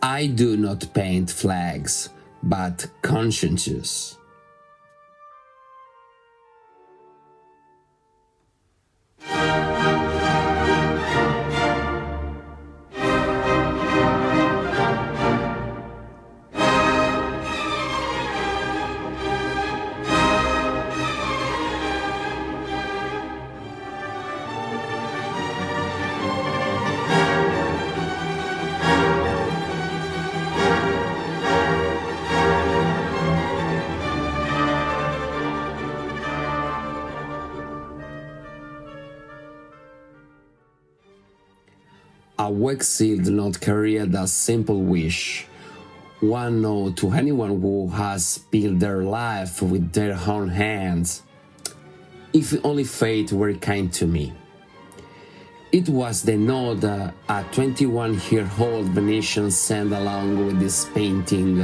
I do not paint flags, but consciences. A Wexfield not carried a simple wish, one note to anyone who has built their life with their own hands. If only fate were kind to me. It was the note a 21-year-old Venetian sent along with this painting,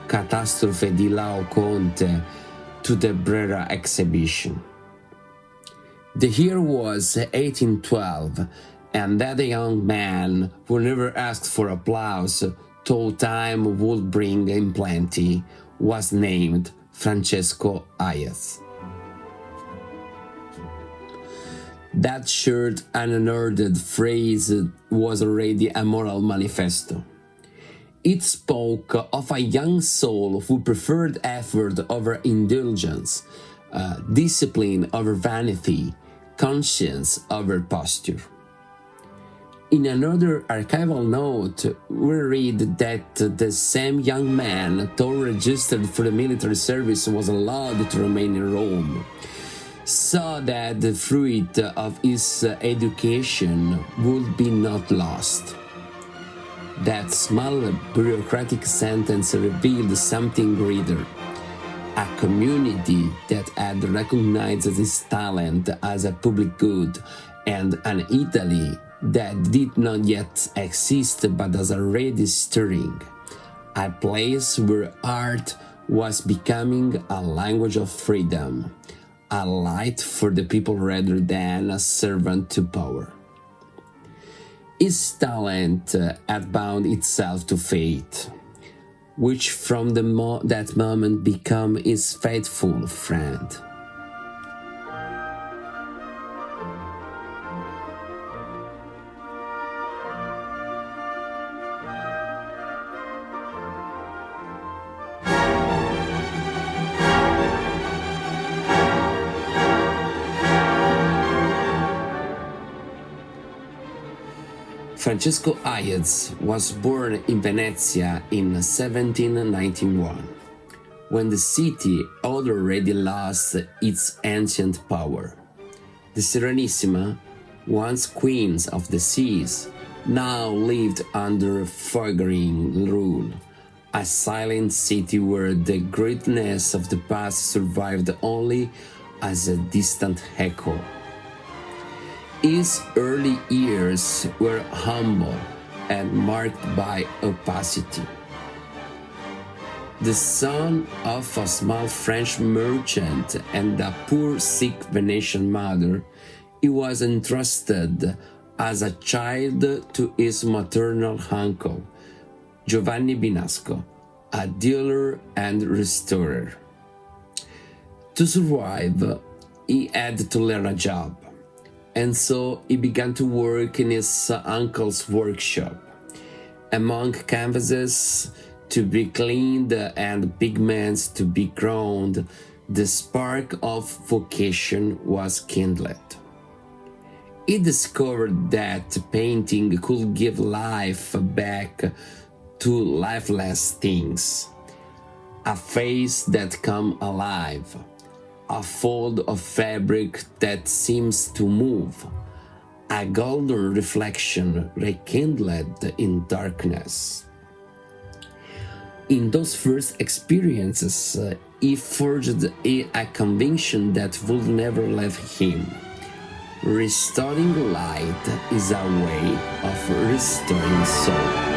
Catastrofe di Laocoonte, to the Brera exhibition. The year was 1812, and that young man, who never asked for applause, though time would bring in plenty, was named Francesco Hayez. That short and unearthed phrase was already a moral manifesto. It spoke of a young soul who preferred effort over indulgence, discipline over vanity, conscience over posture. In another archival note, we read that the same young man, though registered for the military service, was allowed to remain in Rome, saw that the fruit of his education would be not lost. That small bureaucratic sentence revealed something greater. A community that had recognized his talent as a public good, and an Italy that did not yet exist but was already stirring. A place where art was becoming a language of freedom, a light for the people rather than a servant to power. His talent had bound itself to fate, which from that moment became his faithful friend. Francesco Hayez was born in Venezia in 1791, when the city had already lost its ancient power. The Serenissima, once queens of the seas, now lived under foreign rule, a silent city where the greatness of the past survived only as a distant echo. His early years were humble and marked by opacity. The son of a small French merchant and a poor sick Venetian mother, he was entrusted as a child to his maternal uncle, Giovanni Binasco, a dealer and restorer. To survive, he had to learn a job, and so he began to work in his uncle's workshop. Among canvases to be cleaned and pigments to be ground, the spark of vocation was kindled. He discovered that painting could give life back to lifeless things, a face that come alive, a fold of fabric that seems to move, a golden reflection rekindled in darkness. In those first experiences, he forged a conviction that would never leave him. Restoring light is a way of restoring soul.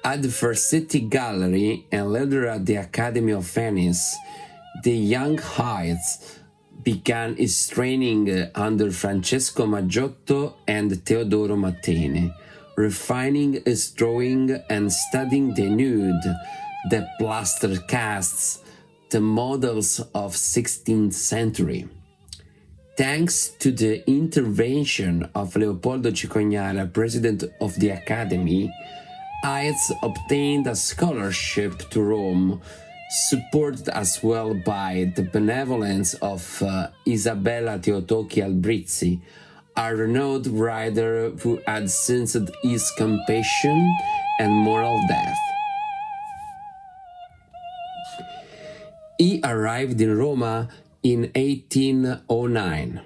At the City Gallery and later at the Academy of Venice, the young Hayez began his training under Francesco Maggiotto and Teodoro Matene, refining his drawing and studying the nude, the plaster casts, the models of 16th century. Thanks to the intervention of Leopoldo Cicognara, president of the Academy, Hayez obtained a scholarship to Rome, supported as well by the benevolence of Isabella Teotocchi Albrizzi, a renowned writer who had sensed his compassion and moral depth. He arrived in Roma in 1809.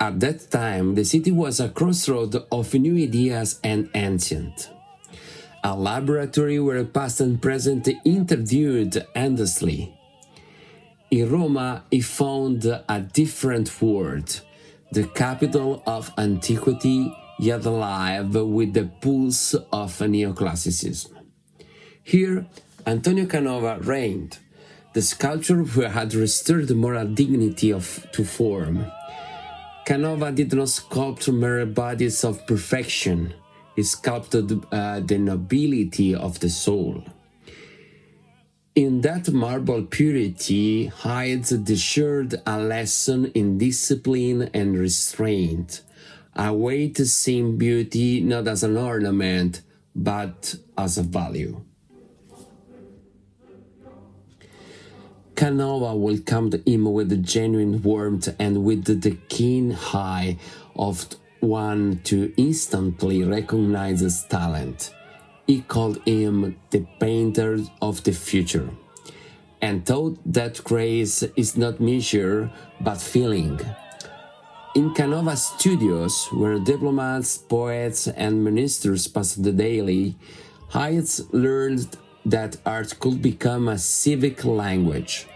At that time, the city was a crossroad of new ideas and ancient. A laboratory where past and present interviewed endlessly. In Roma, he found a different world, the capital of antiquity, yet alive with the pulse of neoclassicism. Here, Antonio Canova reigned, the sculptor who had restored the moral dignity to form. Canova did not sculpt mere bodies of perfection. He sculpted the nobility of the soul. In that marble purity, Hayez discerned a lesson in discipline and restraint, a way to see beauty not as an ornament, but as a value. Canova welcomed him with genuine warmth and with the keen eye of one to instantly recognize his talent. He called him the painter of the future, and thought that grace is not measure but feeling. In Canova's studios, where diplomats, poets, and ministers passed the daily, Hayez learned that art could become a civic language.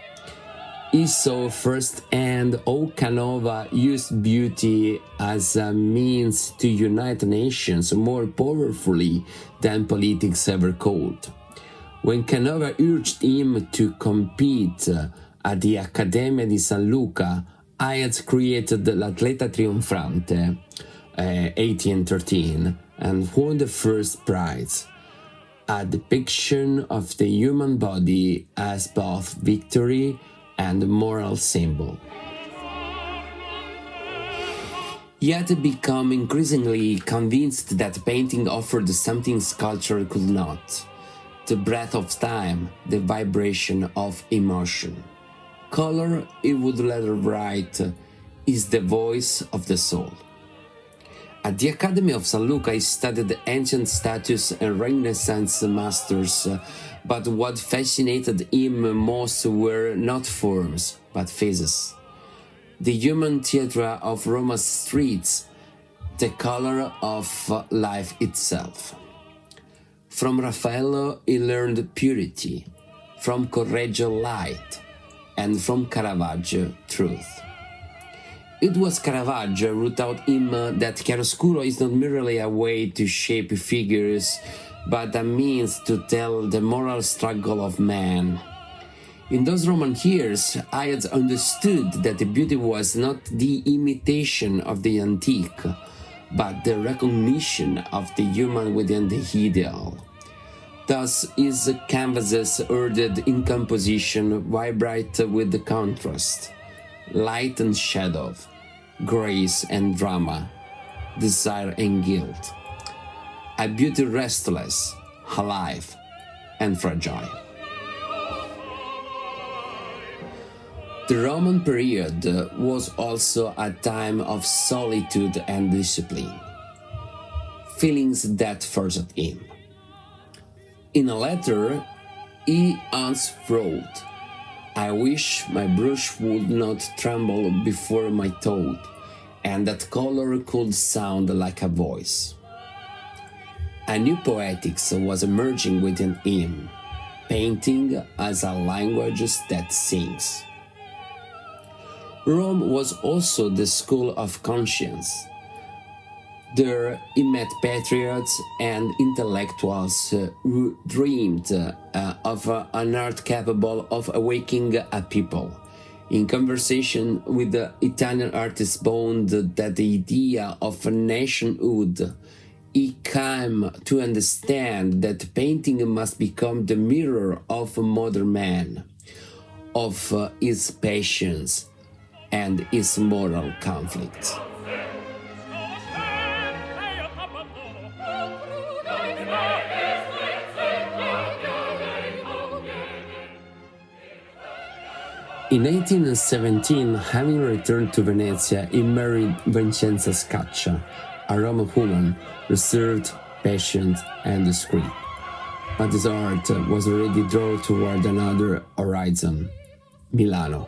He saw firsthand how Canova used beauty as a means to unite nations more powerfully than politics ever could. When Canova urged him to compete at the Accademia di San Luca, Hayez created l'Atleta Triunfante, 1813, and won the first prize, a depiction of the human body as both victory and moral symbol. Yet become increasingly convinced that painting offered something sculpture could not: the breath of time, the vibration of emotion. Color, he would later write, is the voice of the soul. At the Academy of San Luca, he studied ancient statues and Renaissance masters, but what fascinated him most were not forms, but faces. The human theatre of Roma's streets, the color of life itself. From Raffaello, he learned purity, from Correggio, light, and from Caravaggio, truth. It was Caravaggio who taught him that chiaroscuro is not merely a way to shape figures, but a means to tell the moral struggle of man. In those Roman years, Hayez understood that the beauty was not the imitation of the antique, but the recognition of the human within the ideal. Thus, his canvases ordered in composition vibrate with the contrast, light and shadow, grace and drama, desire and guilt, a beauty restless, alive, and fragile. The Roman period was also a time of solitude and discipline, feelings that forced him. In a letter, he once wrote, "I wish my brush would not tremble before my thought, and that color could sound like a voice." A new poetics was emerging within him, painting as a language that sings. Rome was also the school of conscience. There he met patriots and intellectuals who dreamed of an art capable of awakening a people. In conversation with the Italian artist Bond, that the idea of a nationhood, he came to understand that painting must become the mirror of a modern man, of his passions and his moral conflicts. In 1817, having returned to Venezia, he married Vincenza Scaccia, a Roman woman, reserved, patient, and discreet. But his heart was already drawn toward another horizon, Milano.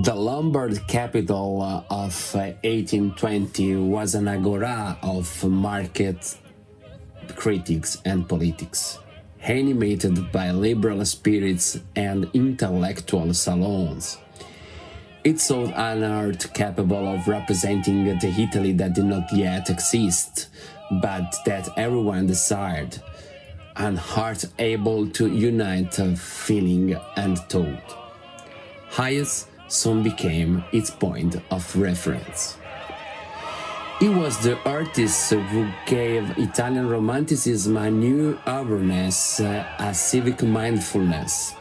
The Lombard capital of 1820 was an agora of market critics and politics, animated by liberal spirits and intellectual salons. It sought an art capable of representing the Italy that did not yet exist, but that everyone desired, an art able to unite feeling and thought. Hayez soon became its point of reference. He was the artist who gave Italian Romanticism a new awareness, a civic mindfulness.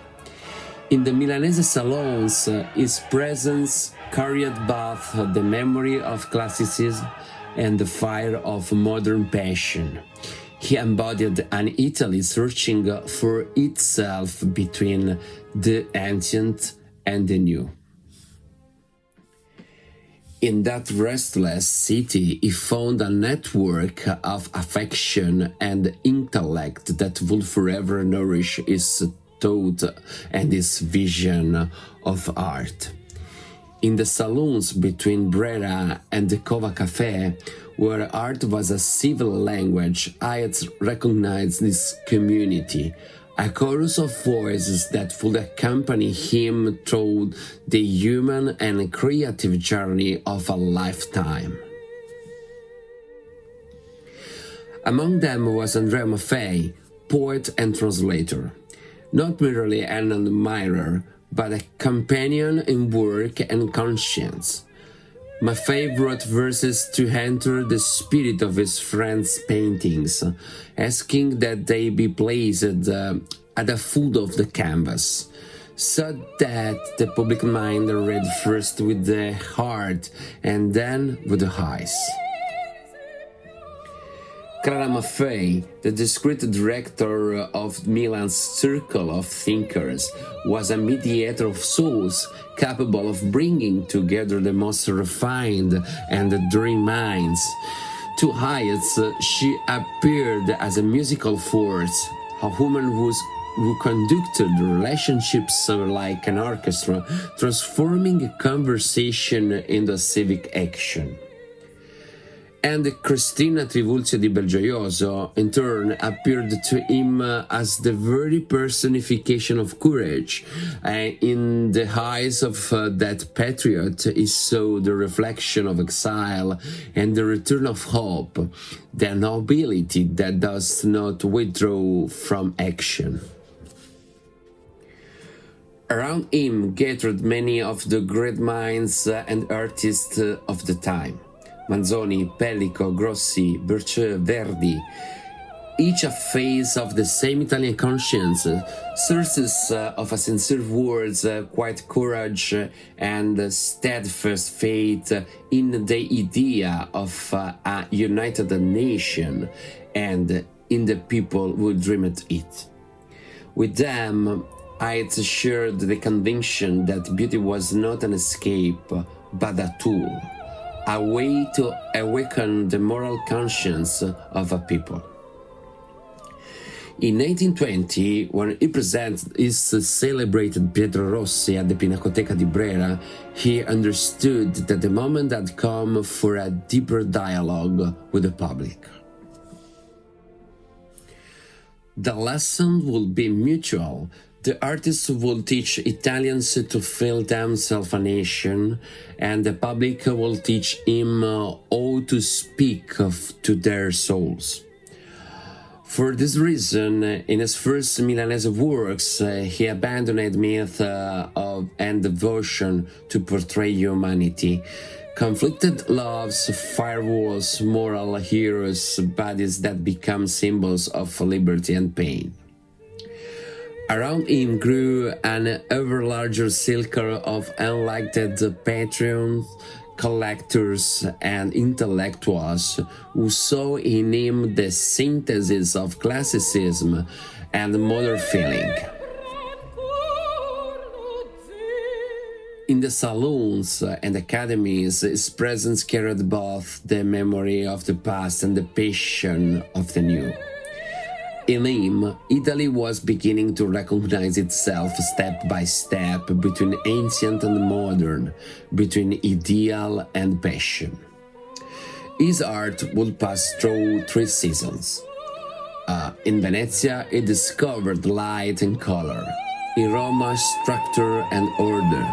In the Milanese salons, his presence carried both the memory of classicism and the fire of modern passion. He embodied an Italy searching for itself between the ancient and the new. In that restless city, he found a network of affection and intellect that would forever nourish his thought and his vision of art. In the saloons between Brera and the Cova Café, where art was a civil language, Hayez recognized this community, a chorus of voices that would accompany him through the human and creative journey of a lifetime. Among them was Andrea Maffei, poet and translator, not merely an admirer, but a companion in work and conscience. Maffei wrote verses to enter the spirit of his friends' paintings, asking that they be placed at the foot of the canvas, so that the public mind read first with the heart and then with the eyes. Clara Maffei, the discreet director of Milan's Circle of Thinkers, was a mediator of souls capable of bringing together the most refined and daring minds. To Hayez, she appeared as a musical force, a woman who conducted relationships like an orchestra, transforming a conversation into civic action. And Cristina Trivulzio di Belgioioso, in turn, appeared to him as the very personification of courage. In the eyes of that patriot, he saw the reflection of exile and the return of hope, the nobility that does not withdraw from action. Around him gathered many of the great minds and artists of the time. Manzoni, Pellico, Grossi, Berceu, Verdi, each a face of the same Italian conscience, sources of a sincere words, quiet courage, and steadfast faith in the idea of a united nation and in the people who dreamed it. With them, I had shared the conviction that beauty was not an escape, but a tool, a way to awaken the moral conscience of a people. In 1820, when he presented his celebrated Pietro Rossi at the Pinacoteca di Brera, he understood that the moment had come for a deeper dialogue with the public. The lesson would be mutual, The artist will teach Italians to feel themselves a nation, and the public will teach him how to speak to their souls. For this reason, in his first Milanese works, he abandoned myth and devotion to portray humanity. Conflicted loves, firewalls, moral heroes, bodies that become symbols of liberty and pain. Around him grew an ever larger circle of enlightened patrons, collectors, and intellectuals who saw in him the synthesis of classicism and modern feeling. In the saloons and academies, his presence carried both the memory of the past and the passion of the new. In him, Italy was beginning to recognize itself step by step between ancient and modern, between ideal and passion. His art would pass through three seasons. In Venezia, he discovered light and color. In Roma, structure and order.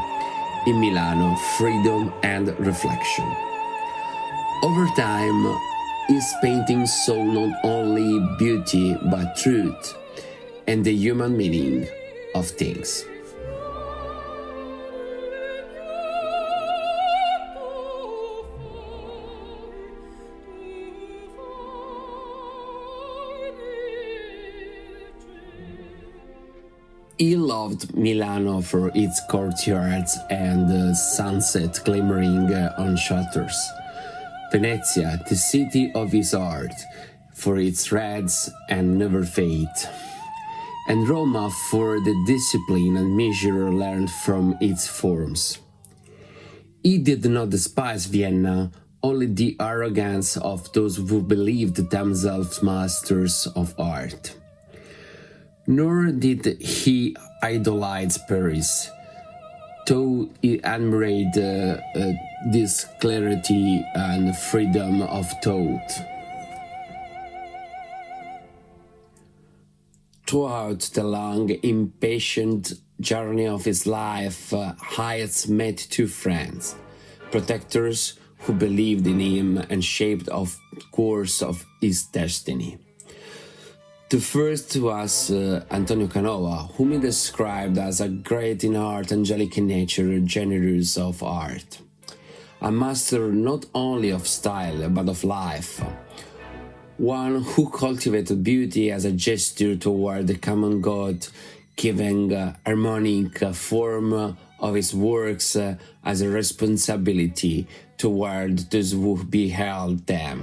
In Milano, freedom and reflection. Over time, his paintings saw not only beauty but truth and the human meaning of things. He loved Milano for its courtyards and the sunset glimmering on shutters. Venezia, the city of his art, for its reds and never fade. And Roma for the discipline and measure learned from its forms. He did not despise Vienna, only the arrogance of those who believed themselves masters of art. Nor did he idolize Paris, though he admired this clarity and freedom of thought. Throughout the long, impatient journey of his life, Hayez met two friends, protectors who believed in him and shaped the course of his destiny. The first was Antonio Canova, whom he described as a great in art, angelic in nature, generous of art. A master not only of style but of life. One who cultivated beauty as a gesture toward the common good, giving harmonic form of his works as a responsibility toward those who beheld them.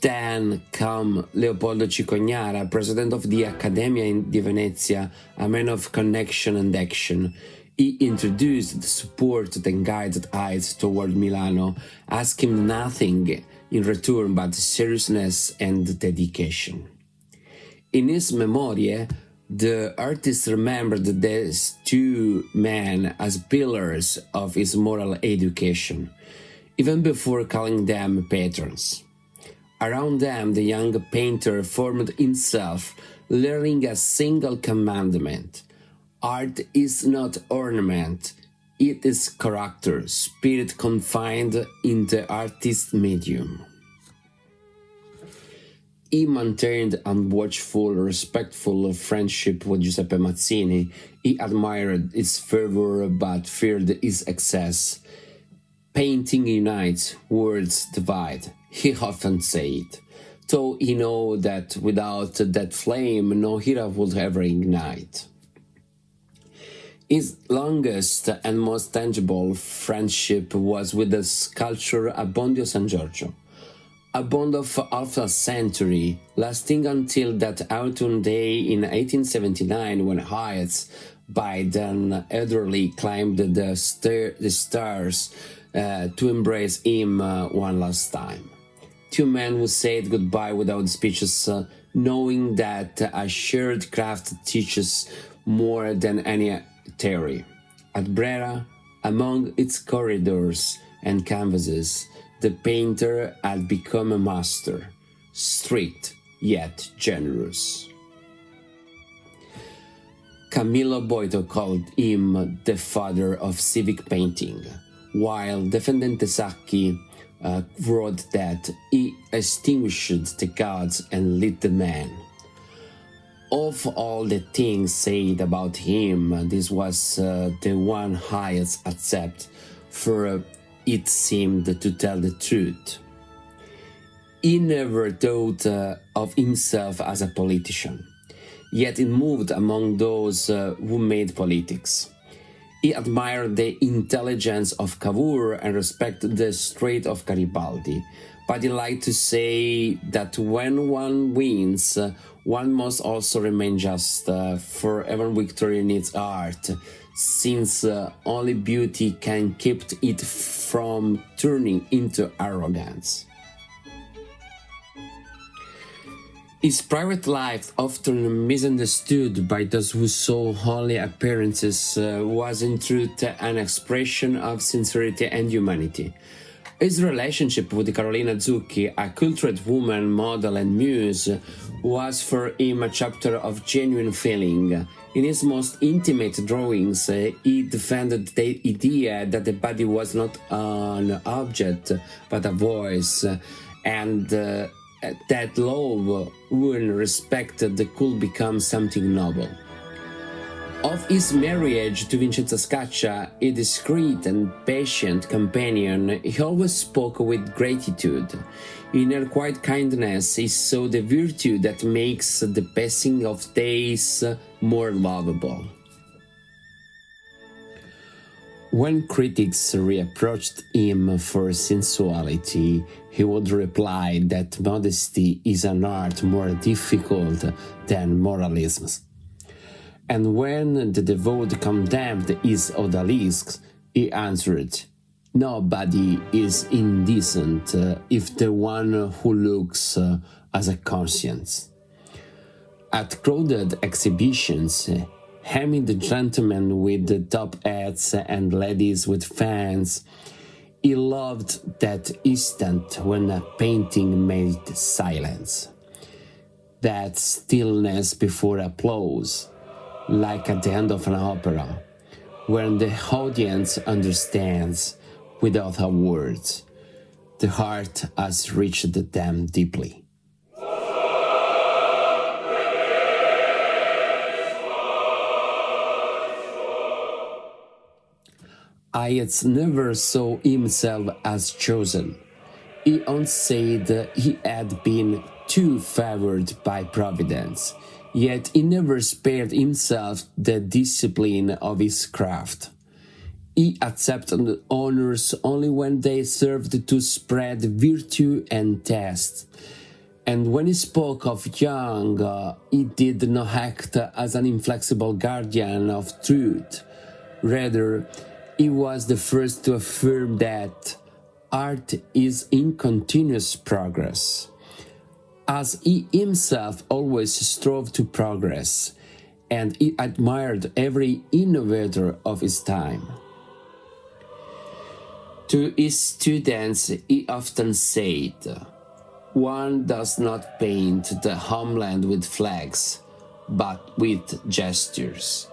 Then come Leopoldo Cicognara, president of the Accademia di Venezia, a man of connection and action. He introduced, supported and guided Hayez toward Milano, asking nothing in return but seriousness and dedication. In his Memorie, the artist remembered these two men as pillars of his moral education, even before calling them patrons. Around them, the young painter formed himself, learning a single commandment. Art is not ornament, it is character, spirit confined in the artist's medium. He maintained a watchful, respectful friendship with Giuseppe Mazzini. He admired his fervor but feared his excess. Painting unites, words divide, he often said, though he knew that without that flame no hero would ever ignite. His longest and most tangible friendship was with the sculptor Abbondio San Giorgio, a bond of half a century, lasting until that autumn day in 1879 when Hayez, by then elderly, climbed the stairs to embrace him one last time. Two men who said goodbye without speeches, knowing that a shared craft teaches more than any theory. At Brera, among its corridors and canvases, the painter had become a master, strict yet generous. Camillo Boito called him the father of civic painting, while Defendente Sacchi wrote that he extinguished the gods and lit the man. Of all the things said about him, this was the one highest accept, for it seemed to tell the truth. He never thought of himself as a politician, yet he moved among those who made politics. He admired the intelligence of Cavour and respected the strength of Garibaldi, but he liked to say that when one wins, one must also remain just, for even victory needs art, since only beauty can keep it from turning into arrogance. His private life, often misunderstood by those who saw only appearances, was in truth an expression of sincerity and humanity. His relationship with Carolina Zucchi, a cultured woman, model and muse, was for him a chapter of genuine feeling. In his most intimate drawings, he defended the idea that the body was not an object, but a voice, and that love, when respected, could become something noble. Of his marriage to Vincenza Scaccia, a discreet and patient companion, he always spoke with gratitude. In her quiet kindness, he saw the virtue that makes the passing of days more lovable. When critics reproached him for sensuality, he would reply that modesty is an art more difficult than moralism. And when the devout condemned his odalisques, he answered, "Nobody is indecent if the one who looks has a conscience." At crowded exhibitions, hemming the gentlemen with the top hats and ladies with fans, he loved that instant when a painting made silence. That stillness before applause, like at the end of an opera, when the audience understands without a word. The heart has reached them deeply. Hayez never saw himself as chosen. He once said he had been too favored by Providence, yet he never spared himself the discipline of his craft. He accepted honors only when they served to spread virtue and taste. And when he spoke of Young, he did not act as an inflexible guardian of truth. Rather, he was the first to affirm that art is in continuous progress, as he himself always strove to progress, and he admired every innovator of his time. To his students, he often said, "One does not paint the homeland with flags, but with gestures.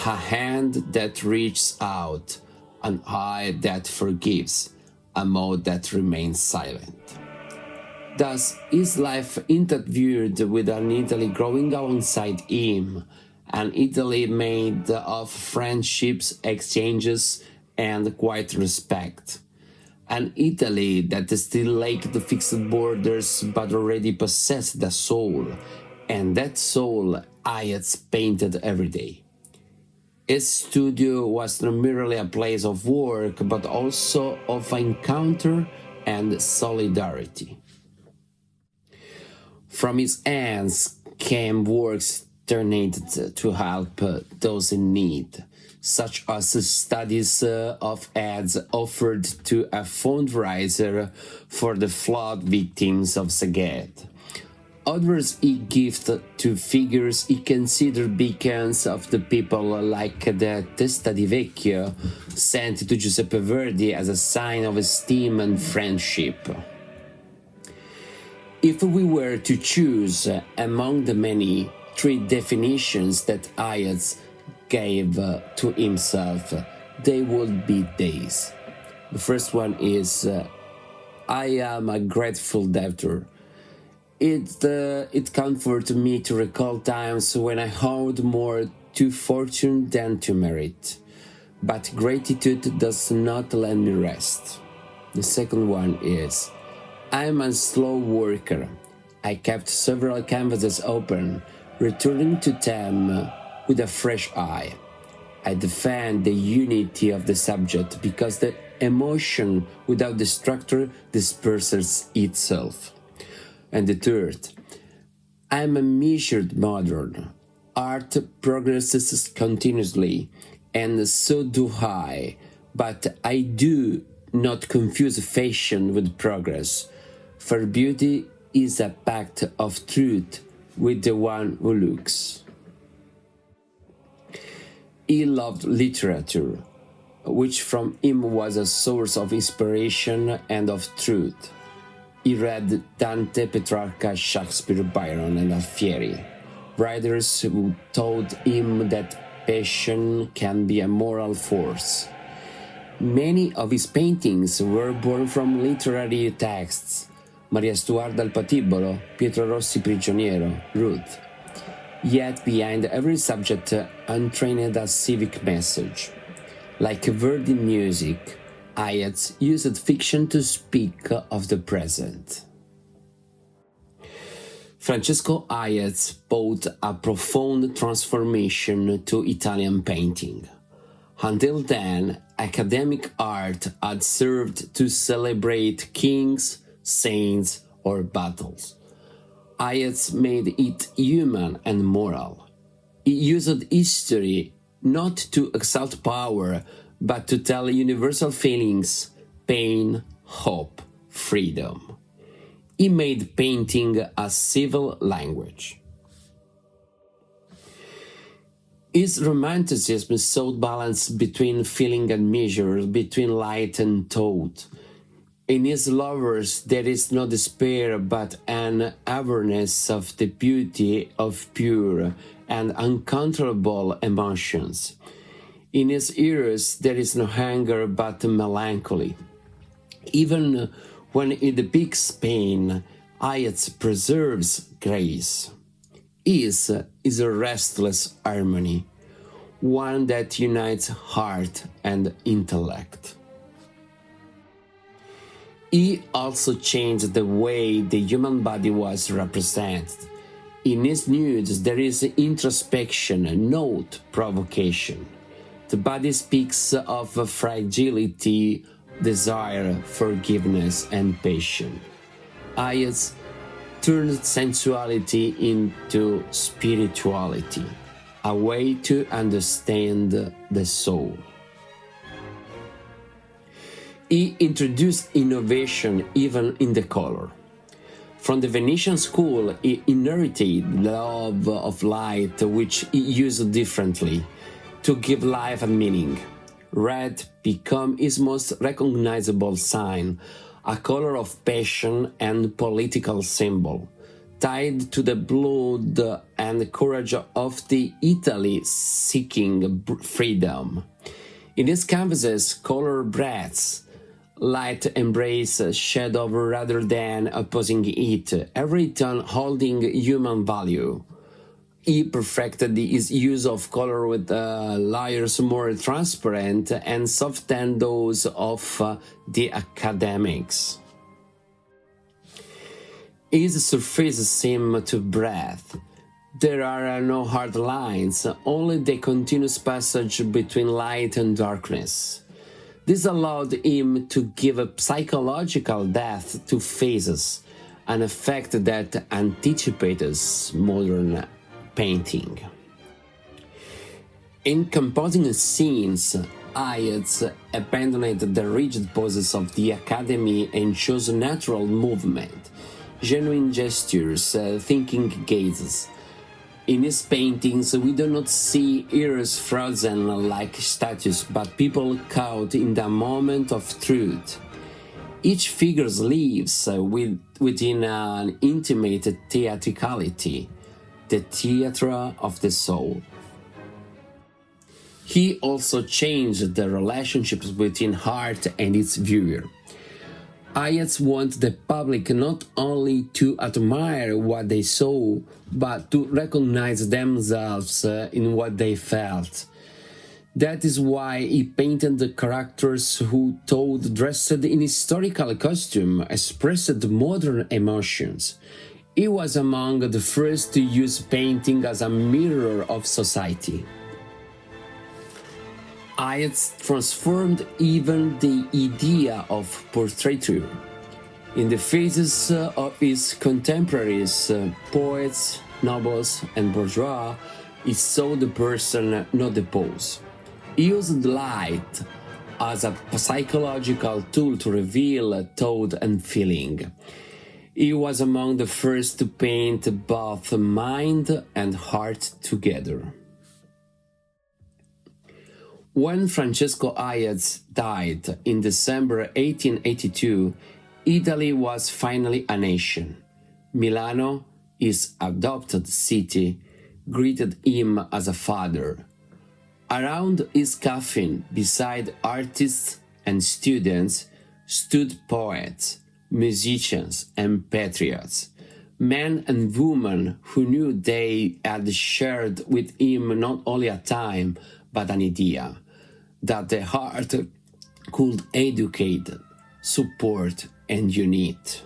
A hand that reaches out, an eye that forgives, a mouth that remains silent." Thus, his life interviewed with an Italy growing alongside him, an Italy made of friendships, exchanges, and quiet respect. An Italy that still lacked the fixed borders but already possessed a soul, and that soul Hayez painted every day. His studio was not merely a place of work, but also of encounter and solidarity. From his hands came works donated to help those in need, such as studies of ads offered to a fundraiser for the flood victims of Szeged. Others he gifted to figures he considered beacons of the people, like the Testa di Vecchio sent to Giuseppe Verdi as a sign of esteem and friendship. If we were to choose among the many, three definitions that Hayez gave to himself, they would be these. The first one is I am a grateful debtor. It comforts me to recall times when I owed more to fortune than to merit. But gratitude does not let me rest. The second one is I am a slow worker. I kept several canvases open, returning to them with a fresh eye. I defend the unity of the subject because the emotion without the structure disperses itself. And the third, I am a measured modern. Art progresses continuously, and so do I, but I do not confuse fashion with progress, for beauty is a pact of truth with the one who looks. He loved literature, which from him was a source of inspiration and of truth. He read Dante, Petrarca, Shakespeare, Byron, and Alfieri, writers who taught him that passion can be a moral force. Many of his paintings were born from literary texts: Maria Stuarda al Patibolo, Pietro Rossi Prigioniero, Ruth. Yet behind every subject entrained a civic message. Like Verdi music, Hayez used fiction to speak of the present. Francesco Hayez brought a profound transformation to Italian painting. Until then, academic art had served to celebrate kings, saints, or battles. Hayez made it human and moral. He used history not to exalt power, but to tell universal feelings: pain, hope, freedom. He made painting a civil language. His romanticism sought balance between feeling and measure, between light and thought. In his lovers there is no despair but an awareness of the beauty of pure and uncontrollable emotions. In his ears there is no anger but melancholy. Even when he depicts pain, Hayez preserves grace. His is a restless harmony, one that unites heart and intellect. He also changed the way the human body was represented. In his nudes there is introspection, not provocation. The body speaks of fragility, desire, forgiveness, and patience. Hayez turned sensuality into spirituality, a way to understand the soul. He introduced innovation even in the color. From the Venetian school, he inherited the love of light, which he used differently to give life a meaning. Red became his most recognizable sign, a color of passion and political symbol, tied to the blood and courage of the Italy seeking freedom. In his canvases, color breaths. Light embraces shadow rather than opposing it, every tone holding human value. He perfected his use of color with layers more transparent and softened those of the academics. His surfaces seem to breathe. There are no hard lines, only the continuous passage between light and darkness. This allowed him to give a psychological depth to faces, an effect that anticipates modern painting. In composing scenes, Hayez abandoned the rigid poses of the academy and chose natural movement, genuine gestures, thinking gazes. In his paintings, we do not see ears frozen like statues, but people caught in the moment of truth. Each figure lives within an intimate theatricality. the theatre of the soul. He also changed the relationships between art and its viewer. Hayez wanted the public not only to admire what they saw, but to recognize themselves in what they felt. That is why he painted the characters who, though dressed in historical costume, expressed modern emotions. He was among the first to use painting as a mirror of society. Hayez transformed even the idea of portraiture. In the faces of his contemporaries, poets, nobles, and bourgeois, he saw the person, not the pose. He used light as a psychological tool to reveal thought and feeling. He was among the first to paint both mind and heart together. When Francesco Hayez died in December 1882, Italy was finally a nation. Milano, his adopted city, greeted him as a father. Around his coffin, beside artists and students, stood poets, musicians, and patriots, men and women who knew they had shared with him not only a time, but an idea, that the heart could educate, support, and unite.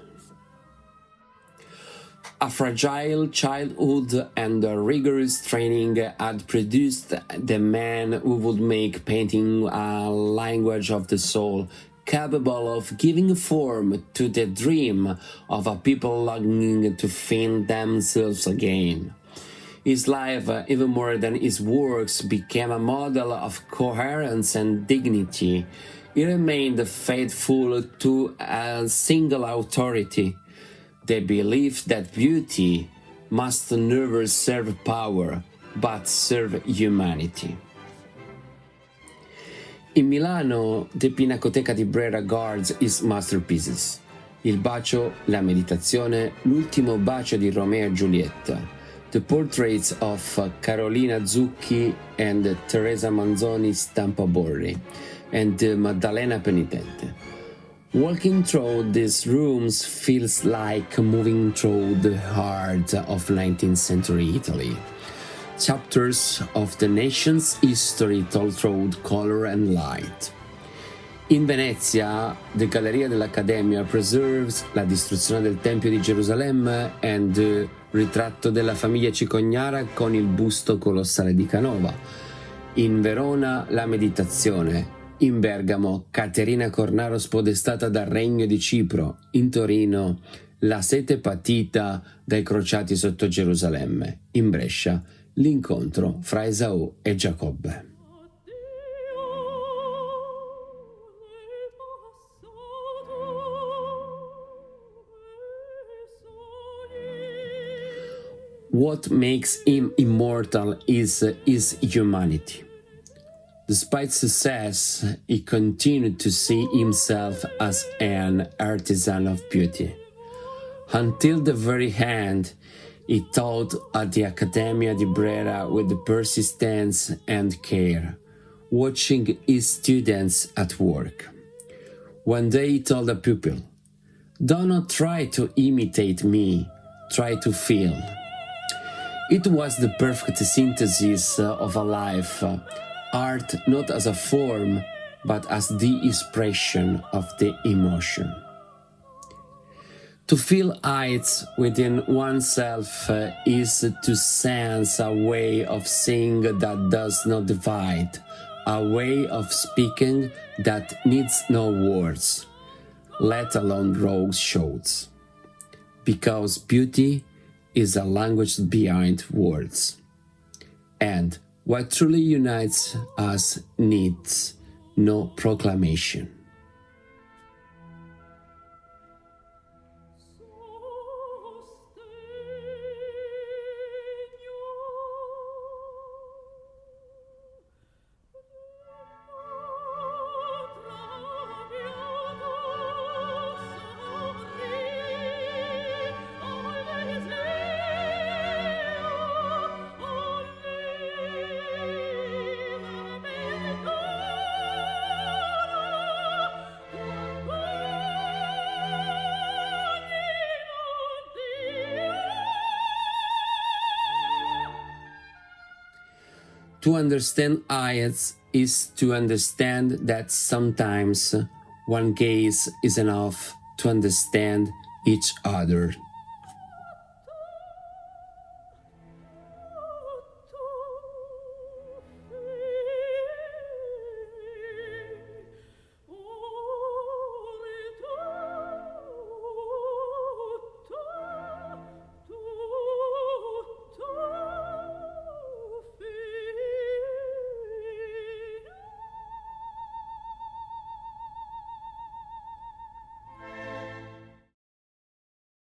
A fragile childhood and a rigorous training had produced the man who would make painting a language of the soul, capable of giving form to the dream of a people longing to find themselves again. His life, even more than his works, became a model of coherence and dignity. He remained faithful to a single authority, the belief that beauty must never serve power, but serve humanity. In Milano, the Pinacoteca di Brera guards his masterpieces. Il bacio, la meditazione, l'ultimo bacio di Romeo e Giulietta, the portraits of Carolina Zucchi and Teresa Manzoni Stampa Borri, and Maddalena Penitente. Walking through these rooms feels like moving through the heart of 19th century Italy. Chapters of the nation's history told through color and light. In Venezia, the Galleria dell'Accademia preserves La distruzione del Tempio di Gerusalemme and the Ritratto della famiglia Cicognara con il busto colossale di Canova. In Verona, La Meditazione. In Bergamo, Caterina Cornaro spodestata dal Regno di Cipro. In Torino, La sete patita dai crociati sotto Gerusalemme. In Brescia, l'incontro fra Esaù e Giacobbe. What makes him immortal is his humanity. Despite success, he continued to see himself as an artisan of beauty. Until the very end, he taught at the Accademia di Brera with persistence and care, watching his students at work. One day he told a pupil, "Do not try to imitate me, try to feel." It was the perfect synthesis of a life, art not as a form, but as the expression of the emotion. To feel heights within oneself is to sense a way of seeing that does not divide, a way of speaking that needs no words, let alone rogue shows. Because beauty is a language behind words. And what truly unites us needs no proclamation. To understand Hayez is to understand that sometimes one gaze is enough to understand each other.